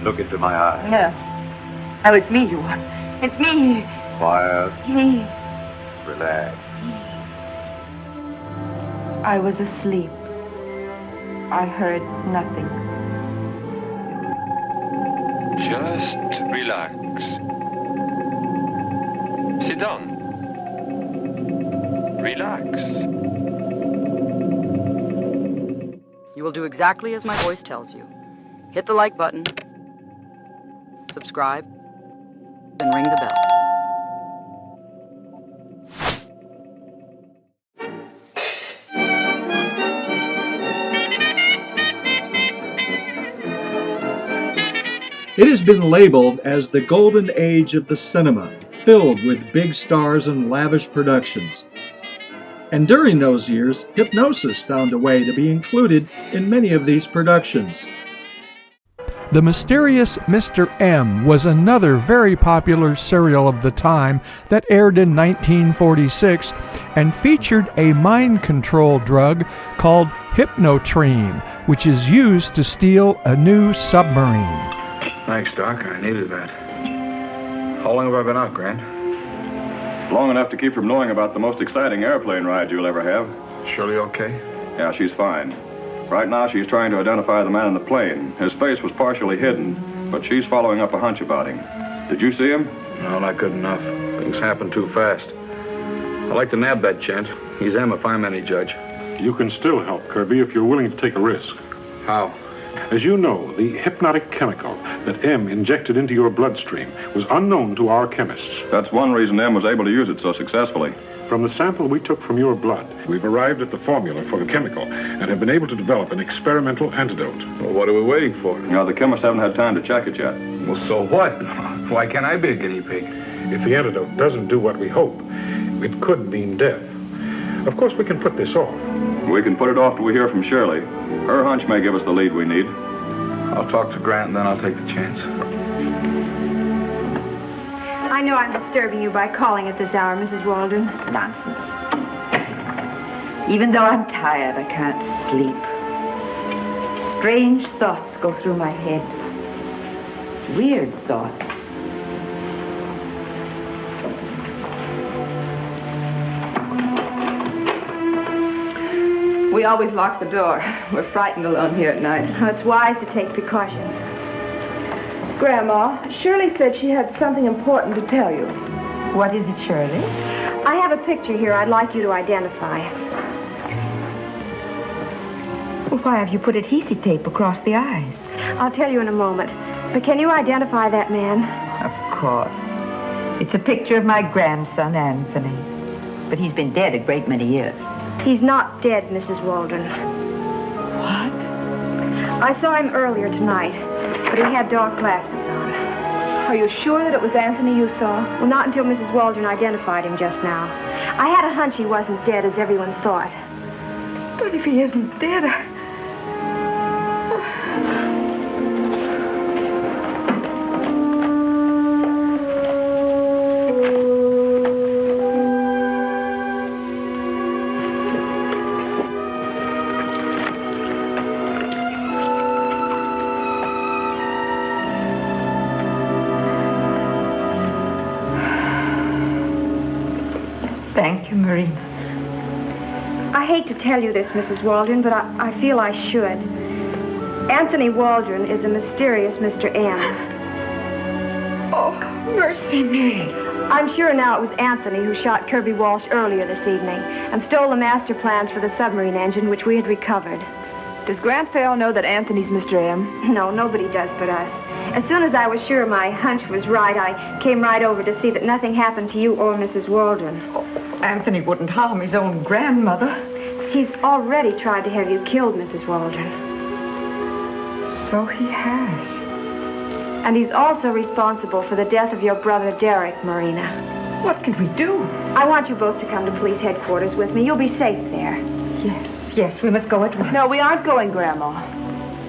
Look into my eyes. No. Oh, it's me you want. It's me. Quiet. Me. Relax. I was asleep. I heard nothing. Just relax. Sit down. Relax. You will do exactly as my voice tells you. Hit the like button, subscribe, and ring the bell. It has been labeled as the golden age of the cinema, filled with big stars and lavish productions. And during those years, Hypnosis found a way to be included in many of these productions. The Mysterious Mr. M was another very popular serial of the time that aired in 1946 and featured a mind control drug called Hypnotrine, which is used to steal a new submarine. Thanks, Doc. I needed that. How long have I been out, Grant? Long enough to keep from knowing about the most exciting airplane ride you'll ever have. Shirley okay? Yeah, she's fine. Right now, she's trying to identify the man in the plane. His face was partially hidden, but she's following up a hunch about him. Did you see him? No, not good enough. Things happen too fast. I'd like to nab that gent. He's M if I'm any judge. You can still help, Kirby, if you're willing to take a risk. How? As you know, the hypnotic chemical that M injected into your bloodstream was unknown to our chemists. That's one reason M was able to use it so successfully. From the sample we took from your blood, we've arrived at the formula for the chemical and have been able to develop an experimental antidote. Well, what are we waiting for? Now, the chemists haven't had time to check it yet. Well, so what? Why can't I be a guinea pig? If the antidote doesn't do what we hope, it could mean death. Of course, we can put this off. We can put it off till we hear from Shirley. Her hunch may give us the lead we need. I'll talk to Grant and then I'll take the chance. I know I'm disturbing you by calling at this hour, Mrs. Walden. Nonsense. Even though I'm tired, I can't sleep. Strange thoughts go through my head. Weird thoughts. We always lock the door. We're frightened alone here at night. It's wise to take precautions. Grandma, Shirley said she had something important to tell you. What is it, Shirley? I have a picture here I'd like you to identify. Well, why have you put adhesive tape across the eyes? I'll tell you in a moment. But can you identify that man? Of course. It's a picture of my grandson, Anthony. But he's been dead a great many years. He's not dead, Mrs. Walden. What? I saw him earlier tonight, but he had dark glasses on. Are you sure that it was Anthony you saw? Well, not until Mrs. Waldron identified him just now. I had a hunch he wasn't dead, as everyone thought. But if he isn't dead, Thank you, Marina. I hate to tell you this, Mrs. Waldron, but I feel I should. Anthony Waldron is a mysterious Mr. M. Oh, mercy me. I'm sure now it was Anthony who shot Kirby Walsh earlier this evening and stole the master plans for the submarine engine, which we had recovered. Does Grant Farrell know that Anthony's Mr. M? No, nobody does but us. As soon as I was sure my hunch was right, I came right over to see that nothing happened to you or Mrs. Waldron. Oh, Anthony wouldn't harm his own grandmother. He's already tried to have you killed, Mrs. Waldron. So he has. And he's also responsible for the death of your brother, Derek, Marina. What can we do? I want you both to come to police headquarters with me. You'll be safe there. Yes, we must go at once. No, we aren't going, Grandma.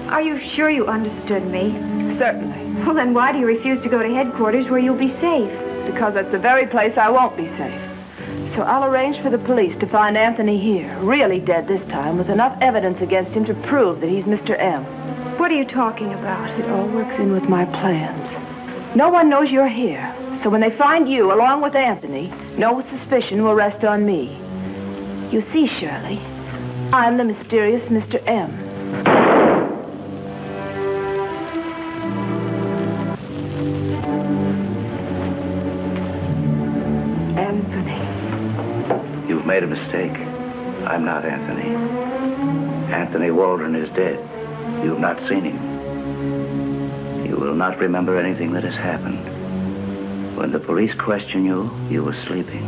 Are you sure you understood me? Certainly. Well, then why do you refuse to go to headquarters where you'll be safe? Because that's the very place I won't be safe. So I'll arrange for the police to find Anthony here, really dead this time, with enough evidence against him to prove that he's Mr. M. What are you talking about? It all works in with my plans. No one knows you're here. So when they find you, along with Anthony, no suspicion will rest on me. You see, Shirley, I'm the mysterious Mr. M. Anthony. You've made a mistake. I'm not Anthony. Anthony Waldron is dead. You've not seen him. You will not remember anything that has happened. When the police question you, you were sleeping.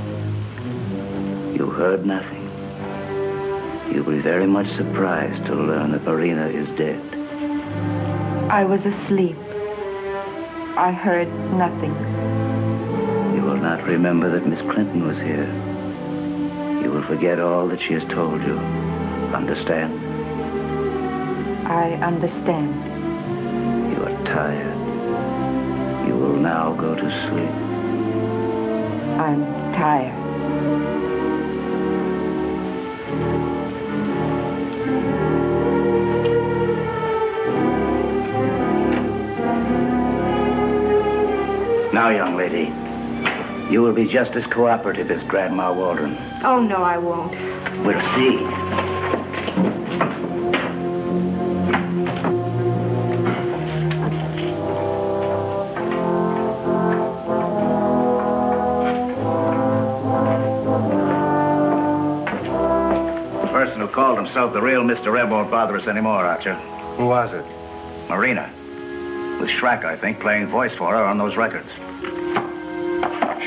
You heard nothing. You'll be very much surprised to learn that Marina is dead. I was asleep. I heard nothing. You will not remember that Miss Clinton was here. You will forget all that she has told you. Understand? I understand. You are tired. You will now go to sleep. I'm tired. Now, young lady, you will be just as cooperative as Grandma Waldron. Oh, no, I won't. We'll see. The person who called himself the real Mr. M won't bother us anymore, Archer. Who was it? Marina. With Schrack, I think, playing voice for her on those records.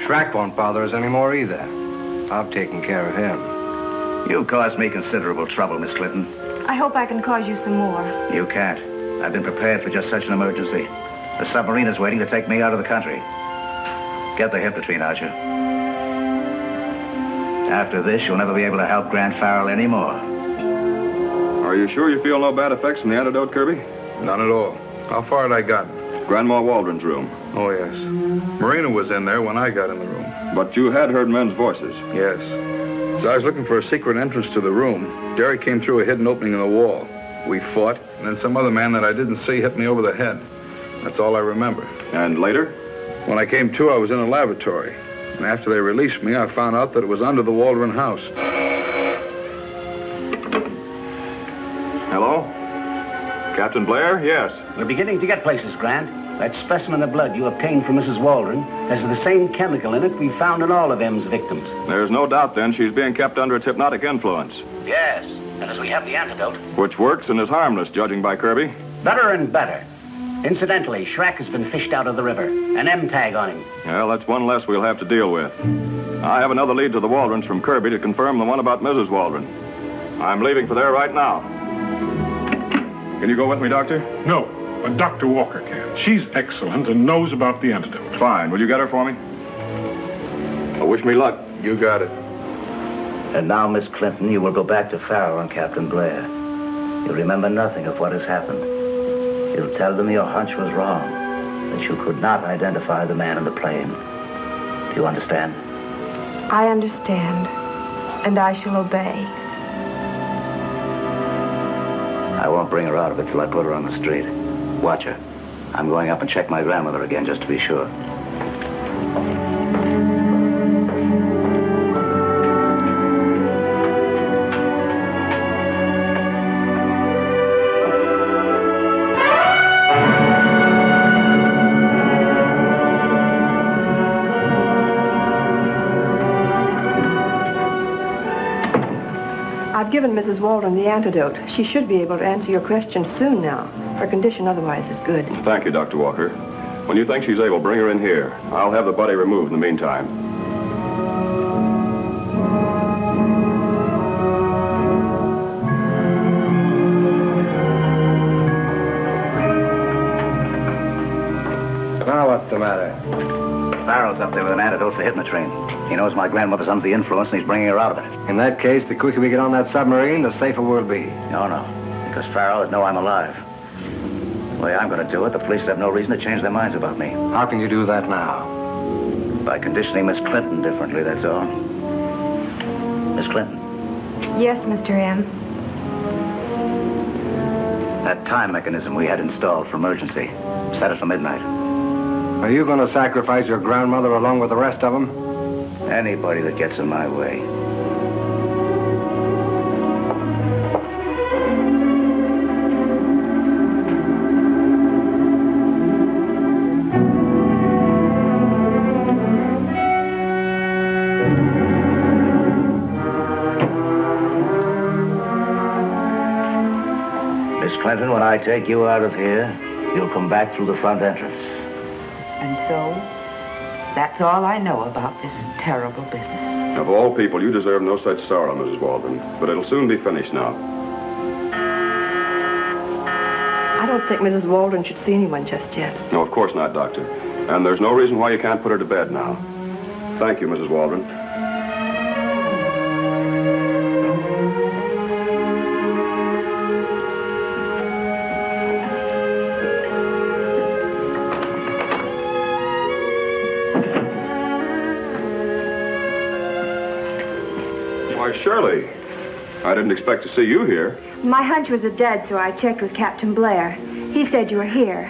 Schrack won't bother us anymore either. I've taken care of him. You've caused me considerable trouble, Miss Clinton. I hope I can cause you some more. You can't. I've been prepared for just such an emergency. The submarine is waiting to take me out of the country. Get the Hypnotrine, Archer. After this, you'll never be able to help Grant Farrell anymore. Are you sure you feel no bad effects from the antidote, Kirby? None at all. How far had I gotten? Grandma Waldron's room. Oh, yes. Marina was in there when I got in the room. But you had heard men's voices. Yes. As I was looking for a secret entrance to the room, Derry came through a hidden opening in the wall. We fought, and then some other man that I didn't see hit me over the head. That's all I remember. And later? When I came to, I was in a lavatory. And after they released me, I found out that it was under the Waldron house. Hello? Captain Blair? Yes. We're beginning to get places, Grant. That specimen of blood you obtained from Mrs. Waldron has the same chemical in it we found in all of M's victims. There's no doubt, then, she's being kept under its hypnotic influence. Yes, and as we have the antidote... Which works and is harmless, judging by Kirby. Better and better. Incidentally, Schrack has been fished out of the river. An M tag on him. Well, that's one less we'll have to deal with. I have another lead to the Waldrons from Kirby to confirm the one about Mrs. Waldron. I'm leaving for there right now. Can you go with me, Doctor? No, but Dr. Walker can. She's excellent and knows about the antidote. Fine. Will you get her for me? Well, wish me luck. You got it. And now, Miss Clinton, you will go back to Farrell and Captain Blair. You'll remember nothing of what has happened. You'll tell them your hunch was wrong, that you could not identify the man in the plane. Do you understand? I understand, and I shall obey. I won't bring her out of it till I put her on the street. Watch her. I'm going up and check my grandmother again, just to be sure. I've given Mrs. Waldron the antidote. She should be able to answer your questions soon now. Her condition otherwise is good. Thank you, Dr. Walker. When you think she's able, bring her in here. I'll have the body removed in the meantime. Now what's the matter? Farrell's up there with an antidote for Hypnotrine. He knows my grandmother's under the influence and he's bringing her out of it. In that case, the quicker we get on that submarine, the safer we'll be. No, because Farrell would know I'm alive. The way I'm going to do it, the police have no reason to change their minds about me. How can you do that now? By conditioning Miss Clinton differently, that's all. Miss Clinton. Yes, Mr. M. That time mechanism we had installed for emergency. Set it for midnight. Are you going to sacrifice your grandmother along with the rest of them? Anybody that gets in my way. Miss Clinton, when I take you out of here, you'll come back through the front entrance. And so, that's all I know about this terrible business. Of all people, you deserve no such sorrow, Mrs. Waldron. But it'll soon be finished now. I don't think Mrs. Waldron should see anyone just yet. No, of course not, Doctor. And there's no reason why you can't put her to bed now. Thank you, Mrs. Waldron. Why, Shirley, I didn't expect to see you here. My hunch was a dud, so I checked with Captain Blair. He said you were here.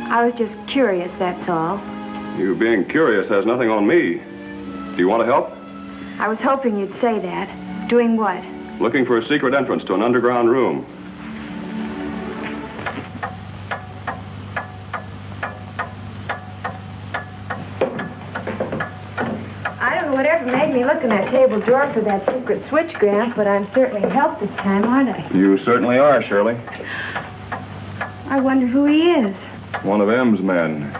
I was just curious, that's all. You being curious has nothing on me. Do you want to help? I was hoping you'd say that. Doing what? Looking for a secret entrance to an underground room. I don't know whatever made me look in that table drawer for that secret switch, Gramp, but I'm certainly helped this time, aren't I? You certainly are, Shirley. I wonder who he is. One of M's men,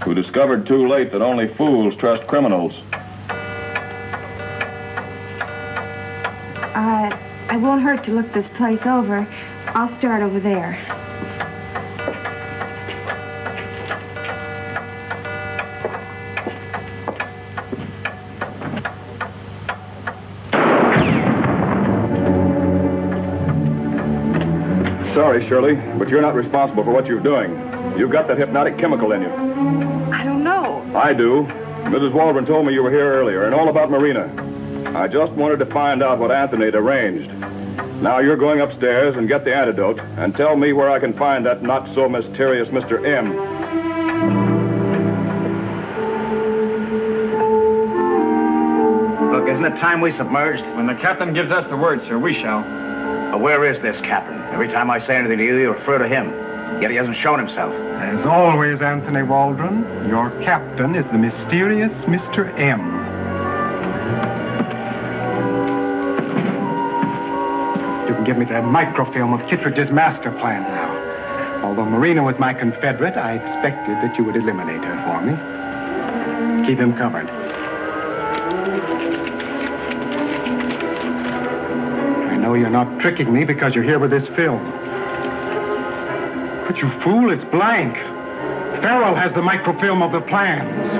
who discovered too late that only fools trust criminals. It won't hurt to look this place over. I'll start over there. Sorry, Shirley, but you're not responsible for what you're doing. You've got that hypnotic chemical in you. I don't know. I do. Mrs. Waldron told me you were here earlier, and all about Marina. I just wanted to find out what Anthony had arranged. Now you're going upstairs and get the antidote, and tell me where I can find that not-so-mysterious Mr. M. Look, isn't it time we submerged? When the captain gives us the word, sir, we shall. But where is this captain? Every time I say anything to you, you refer to him. Yet he hasn't shown himself. As always, Anthony Waldron, your captain is the mysterious Mr. M. You can give me that microfilm of Kittredge's master plan now. Although Marina was my confederate, I expected that you would eliminate her for me. Keep him covered. I know you're not tricking me because you're here with this film. But you fool, it's blank. Farrell has the microfilm of the plans.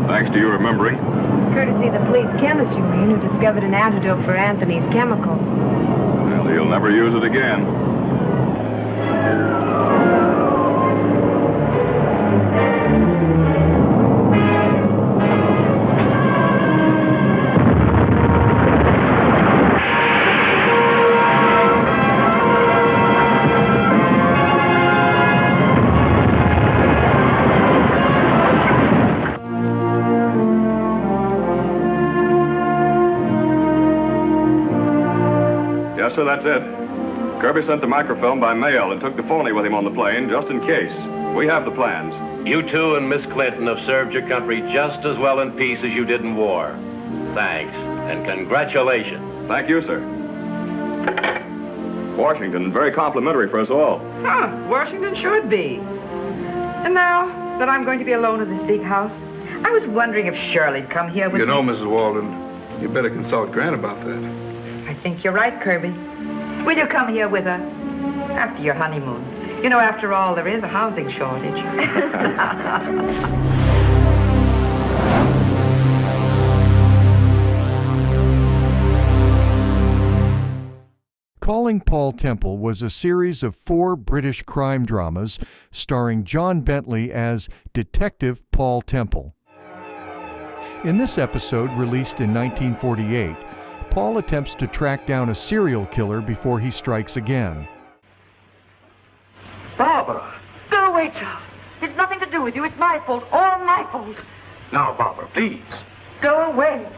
Thanks to you remembering. Courtesy of the police chemist, you mean, who discovered an antidote for Anthony's chemical. Well, he'll never use it again. So that's it. Kirby sent the microfilm by mail and took the phony with him on the plane, just in case. We have the plans. You two and Miss Clinton have served your country just as well in peace as you did in war. Thanks, and congratulations. Thank you, sir. Washington, very complimentary for us all. Huh, Washington should be. And now that I'm going to be alone in this big house, I was wondering if Shirley'd come here with You know, me. Mrs. Waldron, you better consult Grant about that. I think you're right, Kirby. Will you come here with her after your honeymoon? You know, after all, there is a housing shortage. Call Calling Paul Temple was a series of 4 British crime dramas starring John Bentley as Detective Paul Temple. In this episode, released in 1948, Paul attempts to track down a serial killer before he strikes again. Barbara! Go away, Charles. It's nothing to do with you. It's my fault. All my fault. Now, Barbara, please. Go away.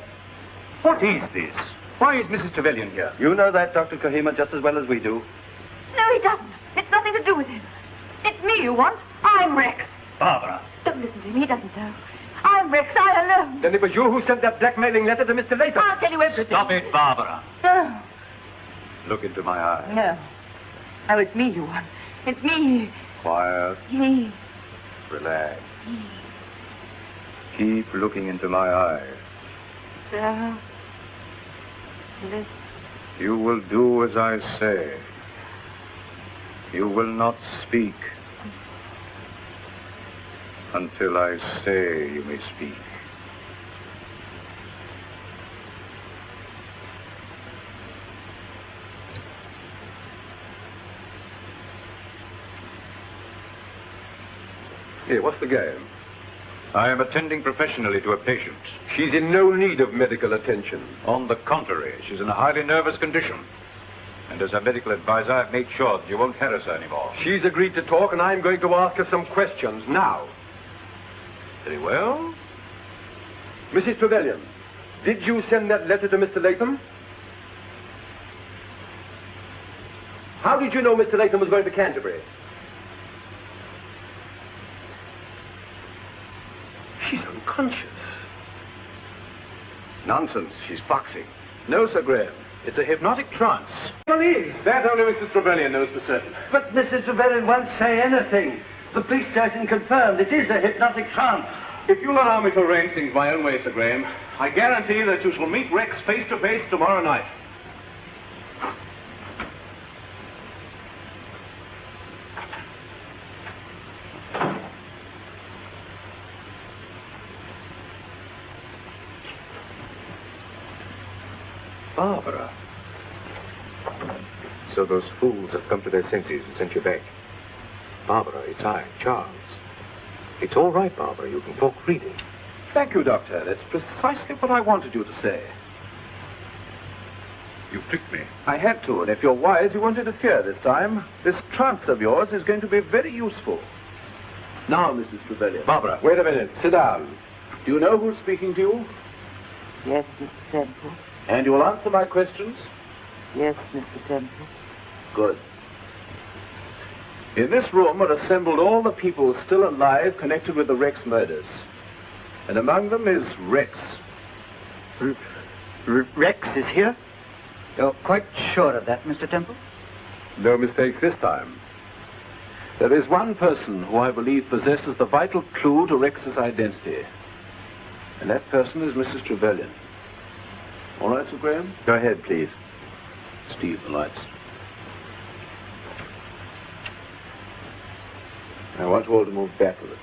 What is this? Why is Mrs. Trevelyan here? You know that, Dr. Kohima, just as well as we do. No, he doesn't. It's nothing to do with him. It's me you want. I'm Rex. Barbara. Don't listen to him. He doesn't know. I'm Rex. I alone. Then it was you who sent that blackmailing letter to Mr. Latham. I'll tell you everything. Stop it, Barbara. No. Look into my eyes. No. Oh, it's me you want. It's me. Quiet. Me. Relax. Keep looking into my eyes. So, listen. You will do as I say. You will not speak until I say you may speak. Here, what's the game? I am attending professionally to a patient. She's in no need of medical attention. On the contrary, she's in a highly nervous condition. And as a medical advisor, I've made sure that you won't harass her anymore. She's agreed to talk, and I'm going to ask her some questions now. Very well. Mrs. Trevelyan, did you send that letter to Mr. Latham? How did you know Mr. Latham was going to Canterbury? She's unconscious. Nonsense. She's foxing. No, Sir Graham. It's a hypnotic trance. That only Mrs. Trevelyan knows for certain. But Mrs. Trevelyan won't say anything. The police station confirmed it is a hypnotic trance. If you'll allow me to arrange things my own way, Sir Graham, I guarantee that you shall meet Rex face to face tomorrow night. Barbara. So those fools have come to their senses and sent you back. Barbara, it's I, Charles. It's all right, Barbara. You can talk freely. Thank you, Doctor. That's precisely what I wanted you to say. You tricked me. I had to, and if you're wise, you won't interfere this time. This trance of yours is going to be very useful. Now, Mrs. Trevelyan. Barbara, wait a minute. Sit down. Do you know who's speaking to you? Yes, Mr. Temple. And you will answer my questions? Yes, Mr. Temple. Good. In this room are assembled all the people still alive connected with the Rex murders. And among them is Rex. Rex is here? You're quite sure of that, Mr. Temple? No mistakes this time. There is one person who I believe possesses the vital clue to Rex's identity. And that person is Mrs. Trevelyan. All right, Sir Graham? Go ahead, please. Steve, the lights. I want you all to move back a little.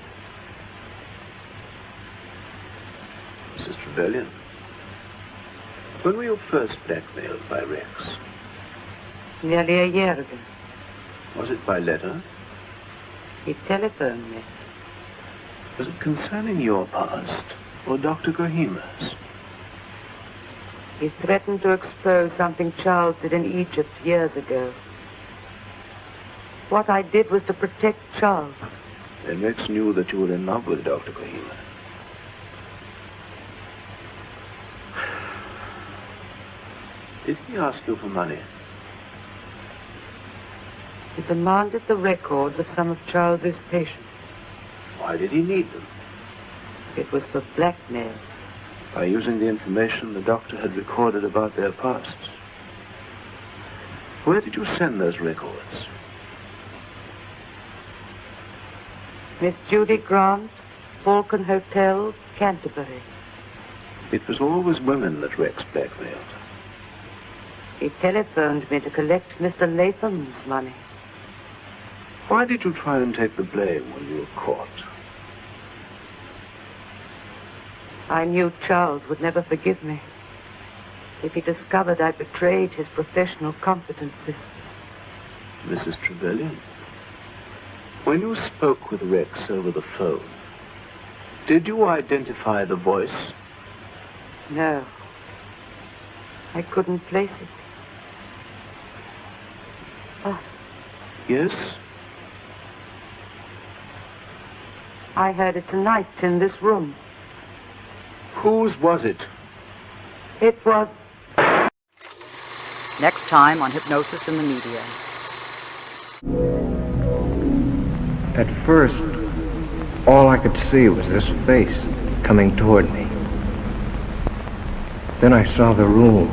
Mrs. Trevelyan, when were you first blackmailed by Rex? Nearly a year ago. Was it by letter? He telephoned me. Was it concerning your past or Dr. Kohima's? He threatened to expose something Charles did in Egypt years ago. What I did was to protect Charles. Then Rex knew that you were in love with Dr. Kohima. Did he ask you for money? He demanded the records of some of Charles's patients. Why did he need them? It was for blackmail. By using the information the doctor had recorded about their pasts. Where did you send those records? Miss Judy Grant, Falcon Hotel, Canterbury. It was always women that Rex blackmailed. He telephoned me to collect Mr. Latham's money. Why did you try and take the blame when you were caught? I knew Charles would never forgive me. if he discovered I betrayed his professional competency. Mrs. Trevelyan, when you spoke with Rex over the phone, did you identify the voice? No. I couldn't place it. But Yes? I heard it tonight in this room. Whose was it? It was... Next time on Hypnosis in the Media. At first, all I could see was this face coming toward me. Then I saw the room.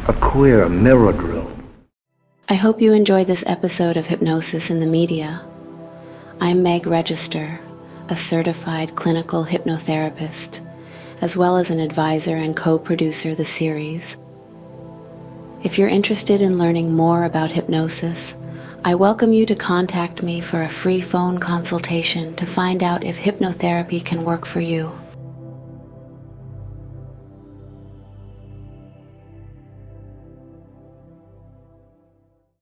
A queer mirrored room. I hope you enjoyed this episode of Hypnosis in the Media. I'm Meg Register, a certified clinical hypnotherapist, as well as an advisor and co-producer of the series. If you're interested in learning more about hypnosis, I welcome you to contact me for a free phone consultation to find out if hypnotherapy can work for you.